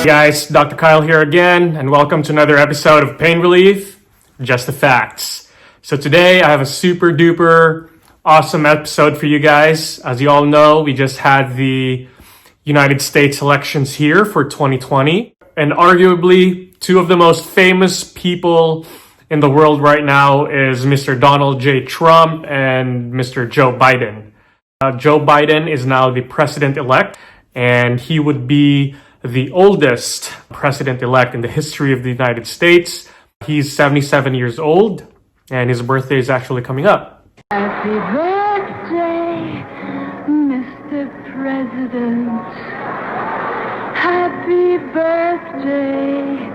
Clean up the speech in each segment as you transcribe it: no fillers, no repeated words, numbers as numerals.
Hey guys, Dr. Kyle here again, and welcome to another episode of Pain Relief, Just the Facts. So today I have a super duper awesome episode for you guys. As you all know, we just had the United States elections here for 2020, and arguably two of the most famous people in the world right now is Mr. Donald J. Trump and Mr. Joe Biden. Joe Biden is now the president-elect, and he would be the oldest president-elect in the history of the United States. He's 77 years old, and his birthday is actually coming up. Happy birthday, Mr. President. Happy birthday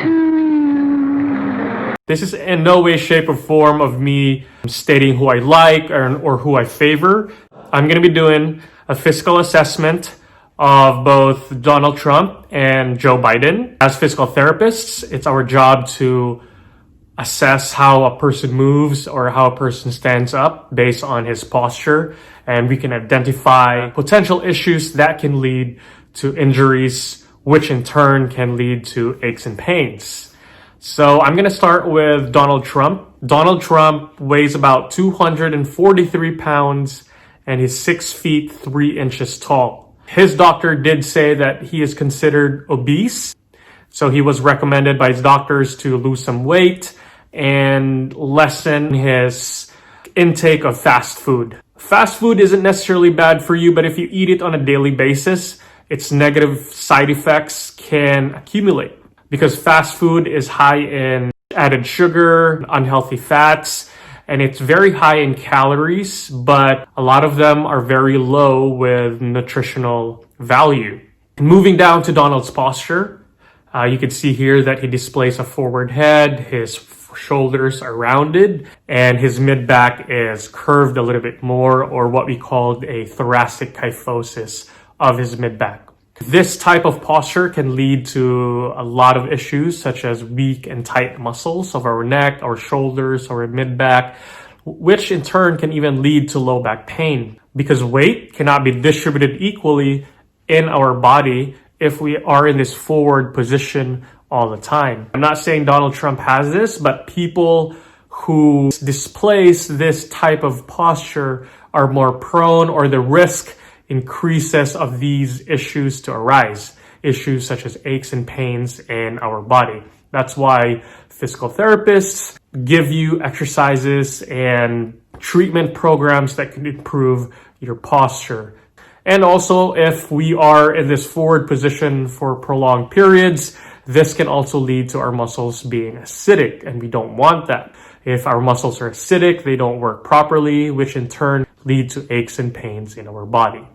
to you. This is in no way, shape, or form of me stating who I like or who I favor. I'm going to be doing a physical assessment of both Donald Trump and Joe Biden. As physical therapists, it's our job to assess how a person moves or how a person stands up based on his posture, and we can identify potential issues that can lead to injuries, which in turn can lead to aches and pains. So I'm going to start with Donald Trump. Donald Trump weighs about 243 pounds and he's 6 feet 3 inches tall. His doctor did say that he is considered obese, so he was recommended by his doctors to lose some weight and lessen his intake of fast food. Fast food isn't necessarily bad for you, but if you eat it on a daily basis, its negative side effects can accumulate because fast food is high in added sugar, unhealthy fats, and it's very high in calories, but a lot of them are very low with nutritional value. Moving down to Donald's posture, you can see here that he displays a forward head, his shoulders are rounded, and his mid-back is curved a little bit more, or what we call a thoracic kyphosis of his mid-back. This type of posture can lead to a lot of issues such as weak and tight muscles of our neck, our shoulders, our mid-back, which in turn can even lead to low back pain because weight cannot be distributed equally in our body if we are in this forward position all the time. I'm not saying Donald Trump has this, but people who displace this type of posture are more prone, or the risk increases of these issues to arise, issues such as aches and pains in our body. That's why physical therapists give you exercises and treatment programs that can improve your posture. And also, if we are in this forward position for prolonged periods, this can also lead to our muscles being acidic, and we don't want that. If our muscles are acidic, they don't work properly, which in turn lead to aches and pains in our body.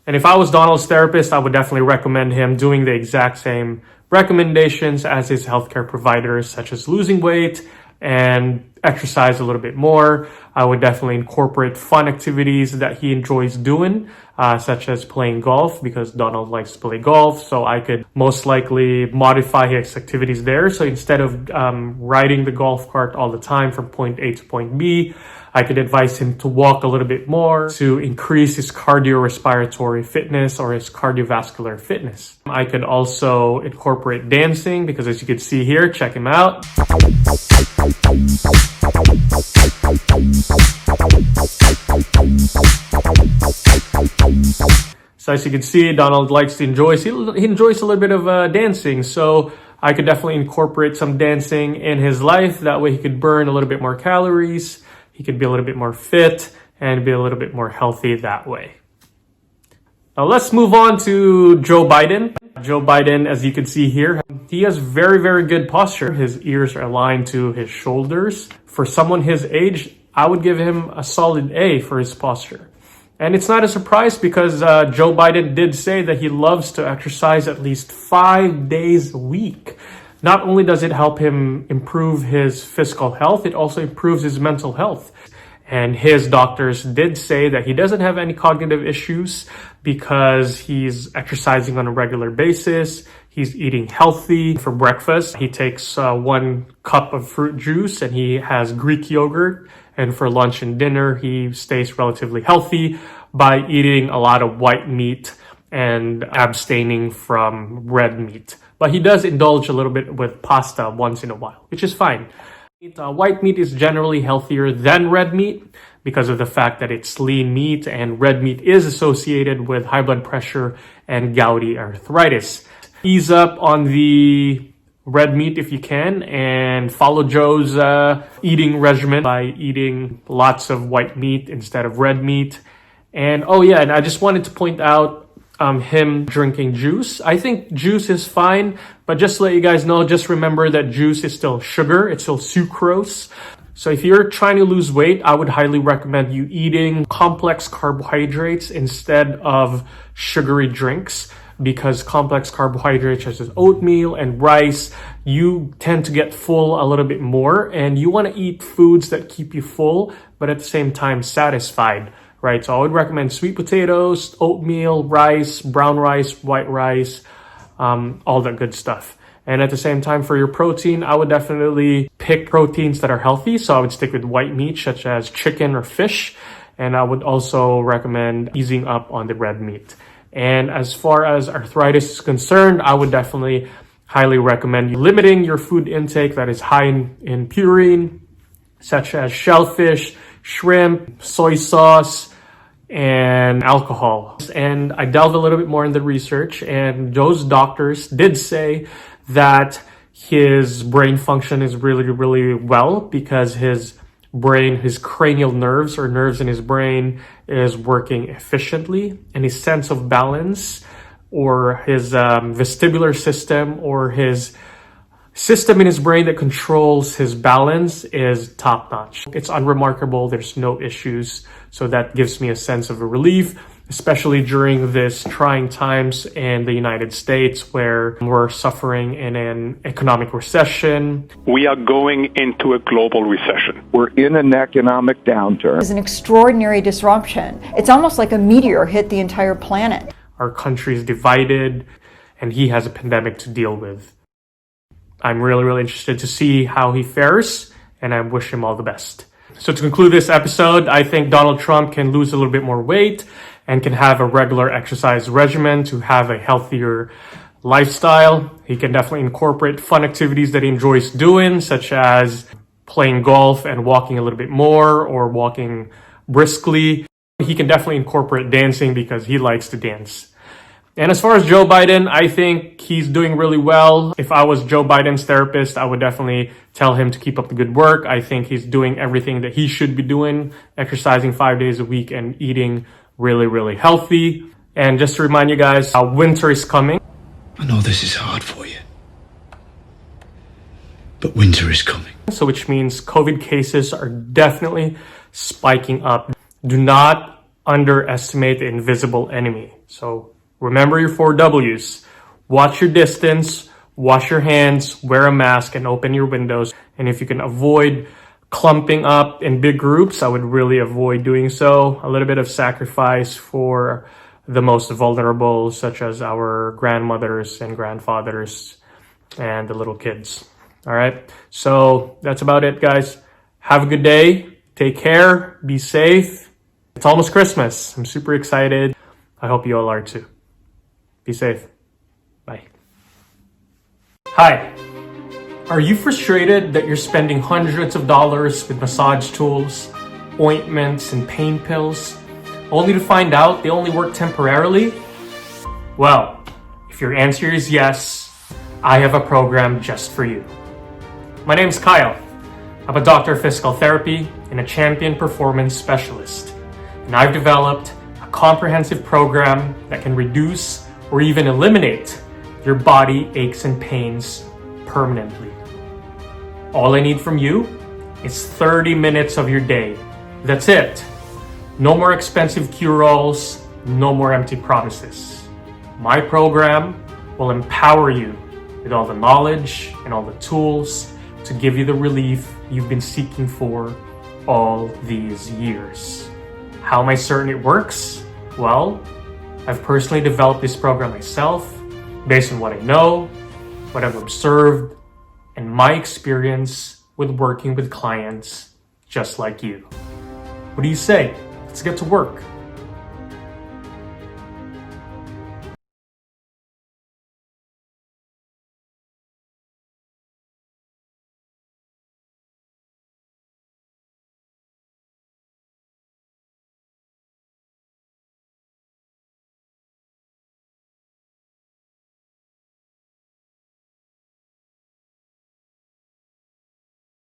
And if I was Donald's therapist, I would definitely recommend him doing the exact same recommendations as his healthcare providers, such as losing weight and exercise a little bit more. I would definitely incorporate fun activities that he enjoys doing, such as playing golf, because Donald likes to play golf. So I could most likely modify his activities there. So instead of riding the golf cart all the time from point A to point B, I could advise him to walk a little bit more to increase his cardiorespiratory fitness or his cardiovascular fitness. I could also incorporate dancing because, as you can see here, check him out. So as you can see, Donald likes to he enjoys a little bit of dancing. So I could definitely incorporate some dancing in his life. That way he could burn a little bit more calories. He could be a little bit more fit and be a little bit more healthy that way. Now let's move on to Joe Biden. Joe Biden, as you can see here, he has very, very good posture. His ears are aligned to his shoulders. For someone his age, I would give him a solid A for his posture. And it's not a surprise because Joe Biden did say that he loves to exercise at least 5 days a week. Not only does it help him improve his physical health, it also improves his mental health. And his doctors did say that he doesn't have any cognitive issues because he's exercising on a regular basis. He's eating healthy for breakfast. He takes 1 cup of fruit juice and he has Greek yogurt. And for lunch and dinner, he stays relatively healthy by eating a lot of white meat and abstaining from red meat. But he does indulge a little bit with pasta once in a while, which is fine. White meat is generally healthier than red meat because of the fact that it's lean meat, and red meat is associated with high blood pressure and gouty arthritis. Ease up on the red meat if you can, and follow Joe's eating regimen by eating lots of white meat instead of red meat. And oh yeah, and I just wanted to point out him drinking juice. I think juice is fine, but just to let you guys know, just remember that juice is still sugar. It's still sucrose. So if you're trying to lose weight, I would highly recommend you eating complex carbohydrates instead of sugary drinks, because complex carbohydrates such as oatmeal and rice, you tend to get full a little bit more, and you want to eat foods that keep you full, but at the same time satisfied, right? So I would recommend sweet potatoes, oatmeal, rice, brown rice, white rice, all that good stuff. And at the same time, for your protein, I would definitely pick proteins that are healthy. So I would stick with white meat, such as chicken or fish. And I would also recommend easing up on the red meat. And as far as arthritis is concerned, I would definitely highly recommend you limiting your food intake that is high in purine, such as shellfish, shrimp, soy sauce, and alcohol. And I delved a little bit more in the research, and those doctors did say that his brain function is really, really well, because his brain, his cranial nerves or nerves in his brain is working efficiently, and his sense of balance, or his vestibular system, or his system in his brain that controls his balance, is top notch. It's unremarkable. There's no issues. So that gives me a sense of a relief, especially during this trying times in the United States, where we're suffering in an economic recession. We are going into a global recession. We're in an economic downturn. It's an extraordinary disruption. It's almost like a meteor hit the entire planet. Our country is divided, and he has a pandemic to deal with. I'm really, really interested to see how he fares, and I wish him all the best. So to conclude this episode, I think Donald Trump can lose a little bit more weight and can have a regular exercise regimen to have a healthier lifestyle. He can definitely incorporate fun activities that he enjoys doing, such as playing golf and walking a little bit more, or walking briskly. He can definitely incorporate dancing because he likes to dance. And as far as Joe Biden, I think he's doing really well. If I was Joe Biden's therapist, I would definitely tell him to keep up the good work. I think he's doing everything that he should be doing, exercising 5 days a week and eating really, really healthy. And just to remind you guys, winter is coming. I know this is hard for you, but winter is coming. So which means COVID cases are definitely spiking up. Do not underestimate the invisible enemy. So remember your 4 W's. Watch your distance, wash your hands, wear a mask, and open your windows. And if you can avoid clumping up in big groups, I would really avoid doing so. A little bit of sacrifice for the most vulnerable, such as our grandmothers and grandfathers and the little kids. All right. So that's about it, guys. Have a good day. Take care. Be safe. It's almost Christmas. I'm super excited. I hope you all are too. Be safe. Bye. Hi. Are you frustrated that you're spending hundreds of dollars with massage tools, ointments, and pain pills, only to find out they only work temporarily? Well, if your answer is yes, I have a program just for you. My name's Kyle. I'm a doctor of physical therapy and a champion performance specialist. And I've developed a comprehensive program that can reduce or even eliminate your body aches and pains permanently. All I need from you is 30 minutes of your day. That's it. No more expensive cure-alls, no more empty promises. My program will empower you with all the knowledge and all the tools to give you the relief you've been seeking for all these years. How am I certain it works? Well, I've personally developed this program myself based on what I know, what I've observed, and my experience with working with clients just like you. What do you say? Let's get to work.